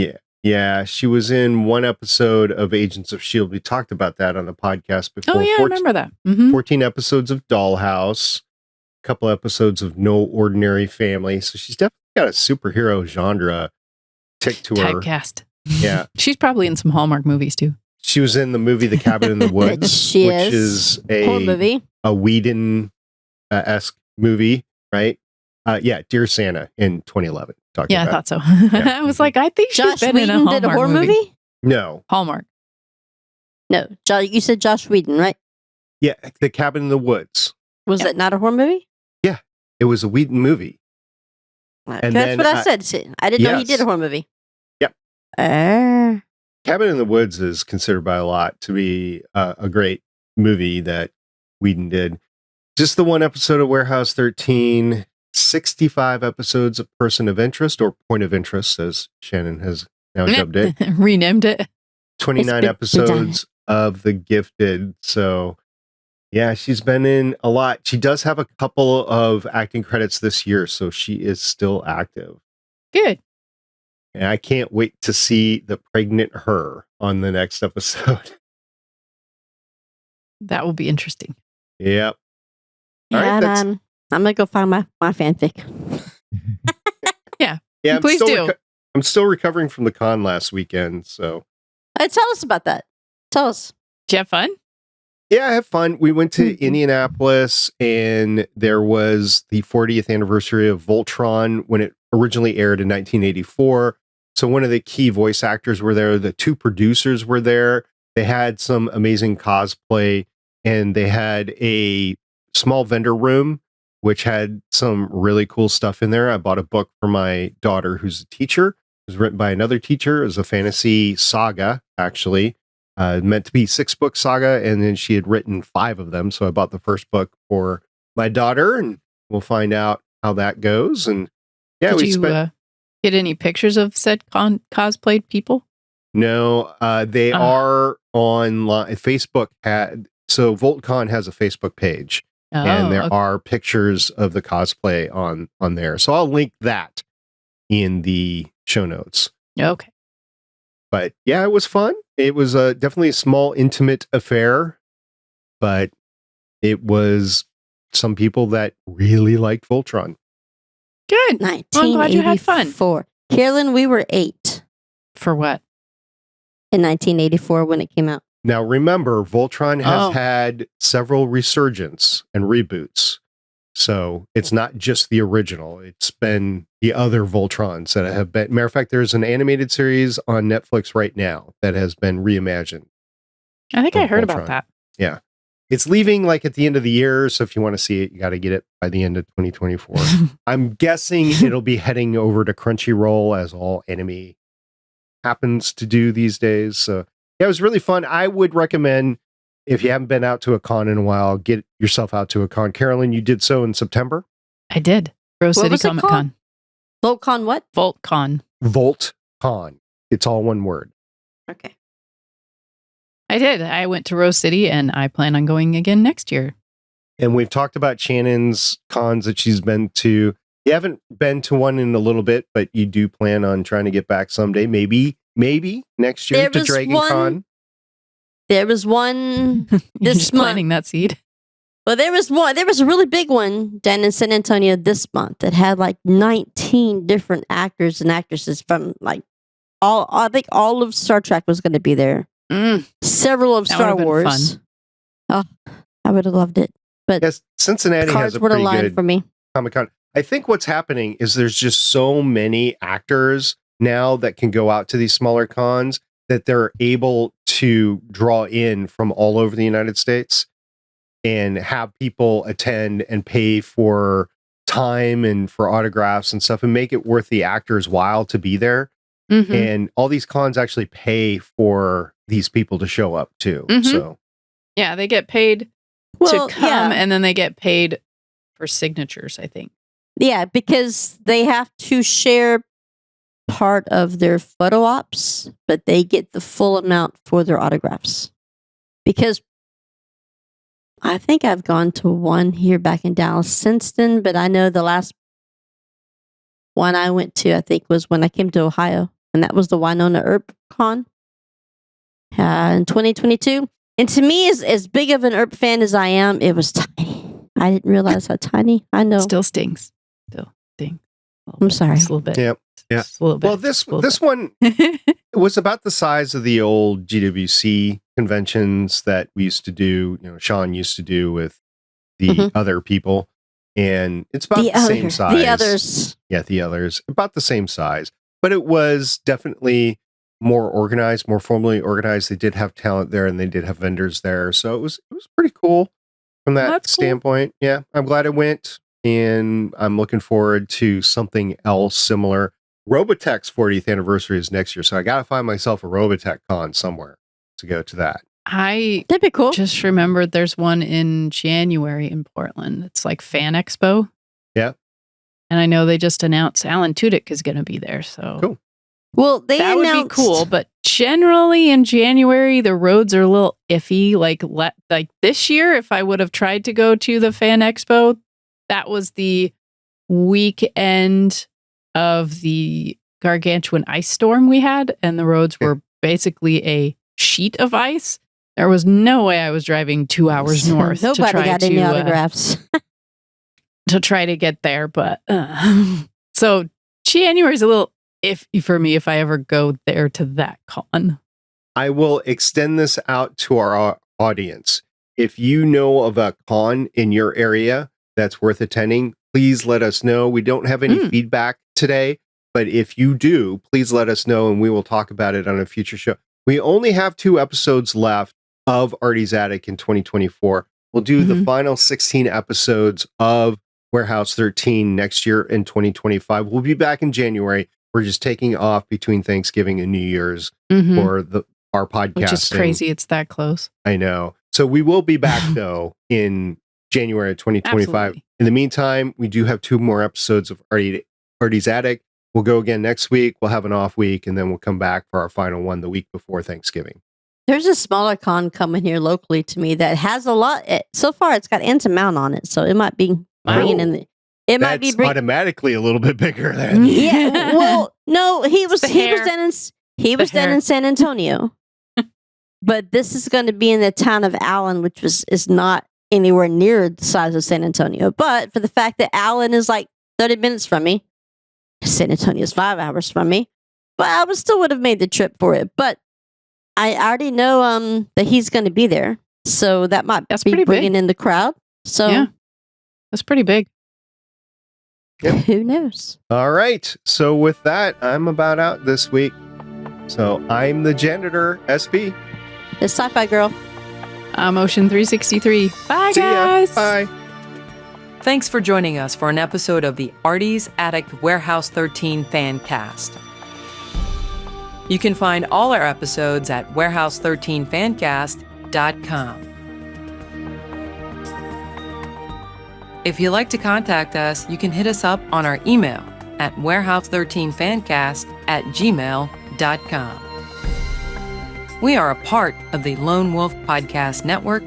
S1: Yeah, she was in one episode of Agents of S.H.I.E.L.D. We talked about that on the podcast before.
S2: Oh yeah, I remember that. Mhm.
S1: 14 episodes of Dollhouse, a couple episodes of No Ordinary Family. So she's definitely got a superhero genre tick to her.
S2: Typecast.
S1: Yeah.
S2: She's probably in some Hallmark movies too.
S1: She was in the movie The Cabin in the Woods,
S3: She
S1: which
S3: is.
S1: is
S3: Horror movie.
S1: a Whedon-esque movie, right? Dear Santa in 2011. Talking
S2: Yeah, I
S1: about.
S2: thought so.
S1: Yeah.
S2: I was like, I think she's
S3: Josh
S2: been in a
S3: Whedon
S2: Hallmark
S3: did a horror movie?
S1: No.
S2: Hallmark.
S3: No. You said Josh Whedon, right?
S1: Yeah, The Cabin in the Woods.
S3: Was
S2: Yeah.
S3: it not a horror movie?
S1: It was a Whedon movie.
S3: That's
S1: then,
S3: what I said. See, I didn't know he
S1: yes.
S3: did a horror movie.
S1: Yep.
S3: Uh,
S1: Cabin in the Woods is considered by a lot to be a great movie that Whedon did. Just the one episode of Warehouse 13, 65 episodes of Person of Interest or Point of Interest, as Shannon has now dubbed it.
S2: Renamed it.
S1: 29
S3: It's
S1: episodes of The Gifted. So, yeah, she's been in a lot. She does have a couple of acting credits this year, so she is still active.
S2: Good.
S1: And I can't wait to see the pregnant her on the next episode.
S2: That will be interesting.
S1: Yep. All right,
S3: and
S1: that's-
S3: I'm gonna go find my fanfic.
S1: Yeah,
S2: Please do.
S1: I'm still recovering from the con last weekend, so
S3: Tell us about that. Tell us.
S2: Did you have fun?
S1: yeah, I had fun. We went to Indianapolis, and there was the 40th anniversary of Voltron when it originally aired in 1984. So one of the key voice actors were there. The two producers were there. They had some amazing cosplay, and they had a small vendor room, which had some really cool stuff in there. I bought a book for my daughter, who's a teacher. It was written by another teacher. It was a fantasy saga, actually. Meant to be 6-book saga, and then she had written 5 of them. So I bought the first book for my daughter, and we'll find out how that goes. And yeah,
S2: Did
S1: we
S2: you
S1: spent.
S2: get any pictures of said cosplayed people?
S1: No, they are online. Facebook had so Voltcon has a Facebook page, and there
S2: okay.
S1: are pictures of the cosplay on there. So I'll link that in the show notes.
S2: Okay.
S1: But yeah, it was fun. It was definitely a small, intimate affair, but it was some people that really liked Voltron.
S2: Good.
S3: 1984.
S2: Well, I'm glad you had fun.
S3: Carolyn, we were 8
S2: For what?
S3: in 1984 when it came out.
S1: Now, remember, Voltron has
S2: Oh.
S1: had several resurgence and reboots. So it's not just the original. It's been the other Voltrons that have been. Matter of fact, there's an animated series on Netflix right now that has been reimagined.
S2: I think I heard
S1: Voltron.
S2: about that.
S1: Yeah. It's leaving like at the end of the year. So if you want to see it, you got to get it by the end of 2024. I'm guessing it'll be heading over to Crunchyroll, as all anime happens to do these days. So yeah, it was really fun. I would recommend, if you haven't been out to a con in a while, get yourself out to a con. Carolyn, you did so in September?
S2: I did. Rose City
S3: was it
S2: Comic
S3: called?
S2: Con.
S3: Voltcon what?
S2: Voltcon.
S1: Voltcon. It's all one word.
S3: Okay.
S2: I did. I went to Rose City and I plan on going again next year.
S1: And we've talked about Shannon's cons that she's been to. You haven't been to one in a little bit, but you do plan on trying to get back someday. Maybe next year to Dragon Con.
S3: There was one
S2: You're
S3: this
S2: just
S3: month.
S2: planting that seed.
S3: Well, there was one. There was a really big one down in San Antonio this month that had like 19 different actors and actresses from like all. I think all of Star Trek was going to be there. Several of
S2: That
S3: Star
S2: would've been
S3: Wars.
S2: fun.
S3: Oh, I would have loved it. But
S1: Yes, Cincinnati has
S3: cards
S1: a
S3: would have
S1: pretty
S3: aligned
S1: good
S3: for me.
S1: Comic-Con. I think what's happening is there's just so many actors now that can go out to these smaller cons that they're able to draw in from all over the United States and have people attend and pay for time and for autographs and stuff and make it worth the actor's while to be there.
S2: Mhm.
S1: And all these cons actually pay for these people to show up too.
S2: Mhm.
S1: So
S2: Yeah, they get paid
S3: Well,
S2: to come
S3: yeah.
S2: and then they get paid for signatures, I think.
S3: Yeah, because they have to share part of their photo ops, but they get the full amount for their autographs. Because I think I've gone to one here back in Dallas since then, but I know the last one I went to, I think, was when I came to Ohio, and that was the Winona Earp Con in 2022. And to me, as big of an Earp fan as I am, it was tiny. I didn't realize how tiny. I know.
S2: Still stings. Still stings.
S3: I'm sorry.
S2: Just a little bit.
S1: yeah. Yeah.
S2: Just a little bit.
S1: Well, this
S2: Just a little
S1: this one
S2: bit.
S1: was about the size of the old GWC conventions that we used to do, Sean used to do with the
S3: Mhm.
S1: other people. And it's about the same size.
S3: The others.
S1: Yeah, the others. About the same size. But it was definitely more organized, more formally organized. They did have talent there and they did have vendors there. So it was pretty cool from that
S2: That's cool.
S1: standpoint. Yeah, I'm glad I went. And I'm looking forward to something else similar. Robotech's 40th anniversary is next year, so I gotta find myself a Robotech con somewhere to go to that.
S2: I
S3: That'd be cool.
S2: just remembered there's one in January in Portland. It's like Fan Expo.
S1: Yeah.
S2: And I know they just announced Alan Tudyk is going to be there. So
S1: Cool.
S3: Well, they
S2: that would
S3: announced
S2: be cool. But generally in January, the roads are a little iffy. Like this year, if I would have tried to go to the Fan Expo, that was the weekend of the gargantuan ice storm we had, and the roads were basically a sheet of ice. There was no way I was driving 2 hours north to
S3: Nobody
S2: try
S3: got any autographs.
S2: to try to get there. But so January is a little iffy for me if I ever go there to that con.
S1: I will extend this out to our audience. If you know of a con in your area that's worth attending, please let us know. We don't have any feedback today, but if you do, please let us know and we will talk about it on a future show. We only have 2 episodes left of Artie's Attic in 2024. We'll do the final 16 episodes of Warehouse 13 next year in 2025. We'll be back in January. We're just taking off between Thanksgiving and New Year's for our podcast.
S2: Which is crazy. It's that close.
S1: I know. So we will be back though in January of 2025.
S2: Absolutely.
S1: In the meantime, we do have 2 more episodes of Artie's Attic. We'll go again next week. We'll have an off week and then we'll come back for our final one the week before Thanksgiving.
S3: There's a smaller con coming here locally to me that has a lot. So far, it's got Antamount on it, so it might be bringing in the. It might be
S1: automatically a little bit bigger than.
S3: Yeah. Well, no, he was
S2: hair.
S3: down in San Antonio, but this is going to be in the town of Allen, which is not anywhere near the size of San Antonio. But for the fact that Allen is like 30 minutes from me, San Antonio is 5 hours from me, but I would have made the trip for it. But I already know that he's going to be there, so that might
S2: That's
S3: be
S2: pretty
S3: bringing
S2: big.
S3: in the crowd. So
S2: Yeah. That's pretty big.
S3: who knows?
S1: All right. So with that, I'm about out this week. So I'm the Janitor SP.
S3: The Sci-Fi Girl.
S2: Motion 363. Bye,
S1: See ya.
S2: guys.
S1: Bye.
S4: Thanks for joining us for an episode of the Artie's Attic Warehouse 13 Fancast. You can find all our episodes at warehouse13fancast.com. If you'd like to contact us, you can hit us up on our email at warehouse13fancast@gmail.com. We are a part of the Lone Wolf Podcast Network.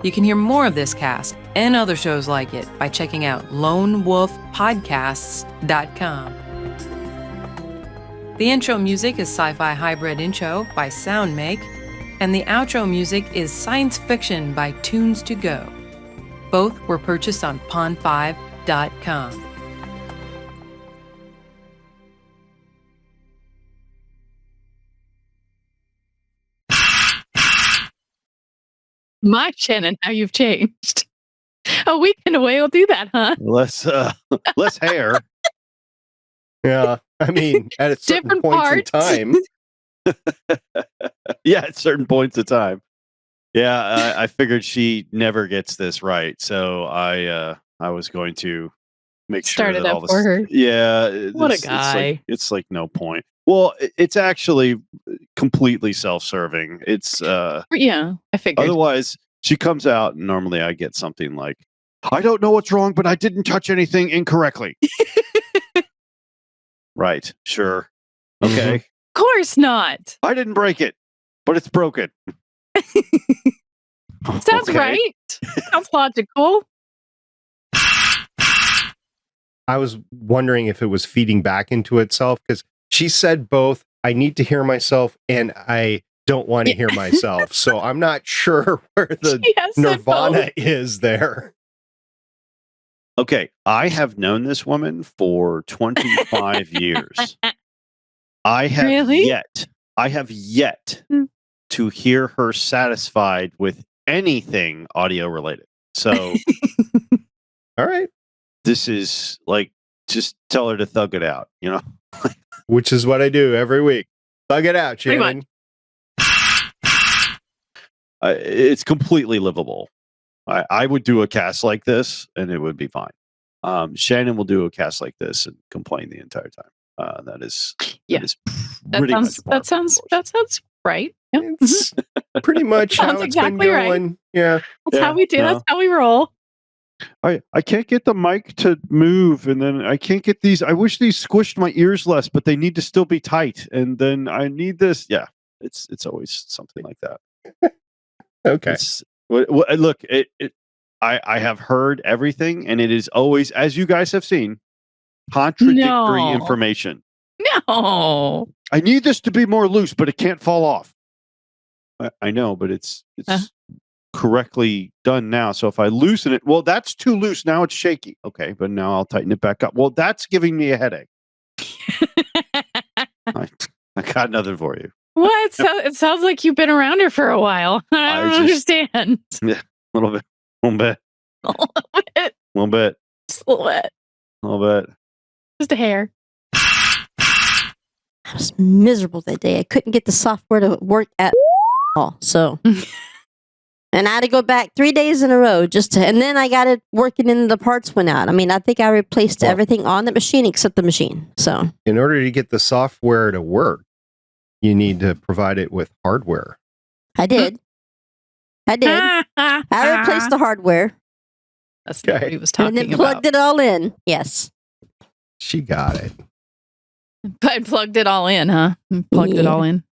S4: You can hear more of this cast and other shows like it by checking out lonewolfpodcasts.com. The intro music is Sci-Fi Hybrid Intro by Soundmake, and the outro music is Science Fiction by Tunes to Go. Both were purchased on pond5.com.
S2: My Shannon, how you've changed. A weekend away will do that, huh?
S5: Less hair.
S1: Yeah. I mean, at certain
S2: Different
S1: points
S2: parts.
S1: in time.
S5: Yeah, at certain points of time. Yeah, I figured she never gets this right, so I was going to make
S2: Start
S5: sure
S2: it
S5: that
S2: up
S5: all this.
S2: for her.
S5: Yeah,
S2: What a
S5: it's
S2: guy.
S5: it's like no point. Well, it's actually completely self-serving. It's
S2: Yeah, I figured.
S5: otherwise she comes out and normally I get something like, "I don't know what's wrong, but I didn't touch anything incorrectly." Right? Sure. Okay.
S2: Of course not.
S5: I didn't break it, but it's broken.
S2: Sounds
S5: Okay.
S2: right. Sounds logical.
S1: I was wondering if it was feeding back into itself because she said both, I need to hear myself and I don't want to hear myself. So I'm not sure where the
S2: She has said
S1: nirvana
S2: both.
S1: is there.
S5: Okay, I have known this woman for 25 years. I have
S2: Really?
S5: yet
S2: Hmm.
S5: to hear her satisfied with anything audio related. So
S1: All right.
S5: this is like, just tell her to thug it out, you know?
S1: Which is what I do every week. Thug it out,
S2: Pretty
S1: Shannon.
S5: It's completely livable. I would do a cast like this and it would be fine. Shannon will do a cast like this and complain the entire time. That is pretty much par for the course.
S2: That sounds right. Yep. Mhm.
S1: It's pretty much how
S2: Sounds
S1: it's been
S2: exactly right.
S1: going. Yeah.
S2: That's how we do.
S5: no.
S2: That's how we roll.
S5: I can't get the mic to move, and then I can't get these. I wish these squished my ears less, but they need to still be tight. And then I need this. Yeah, it's always something like that.
S1: Okay.
S5: Look, I have heard everything, and it is always, as you guys have seen, contradictory
S2: No.
S5: information.
S2: No.
S5: I need this to be more loose, but it can't fall off. I know, but it's correctly done now. So if I loosen it, well, that's too loose. Now it's shaky. Okay, but now I'll tighten it back up. Well, that's giving me a headache. I got nothing for you.
S2: What? It sounds like you've been around her for a while. I don't understand.
S5: A little bit, little bit,
S2: A little bit.
S5: little bit,
S2: Just a little bit.
S5: little bit.
S2: Just a hair.
S3: I was miserable that day. I couldn't get the software to work at all. So, and I had to go back 3 days in a row and then I got it working and the parts went out. I mean, I think I replaced everything on the machine except the machine. So,
S1: In order to get the software to work, you need to provide it with hardware.
S3: I did. I replaced the hardware
S2: That's not
S1: Okay.
S2: what he was
S3: and
S2: talking
S3: then
S2: about.
S3: plugged it all in. Yes.
S1: She got it.
S2: I plugged it all in, huh? Plugged it
S3: Yeah.
S2: all in.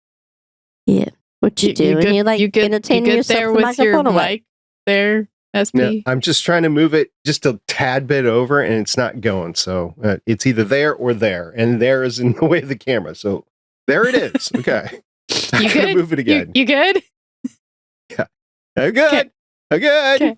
S3: Yeah. What you do? And you like entertaining yourself
S2: there
S3: with the
S2: with your
S3: microphone or what?
S2: mic there, SP.
S1: No, I'm just trying to move it just a tad bit over and it's not going. So it's either there or there. And there is in the way of the camera. So there it is. Okay.
S2: You
S1: I'm gonna
S2: good?
S1: move it again.
S2: You good?
S1: I'm good. I'm good.
S2: Okay.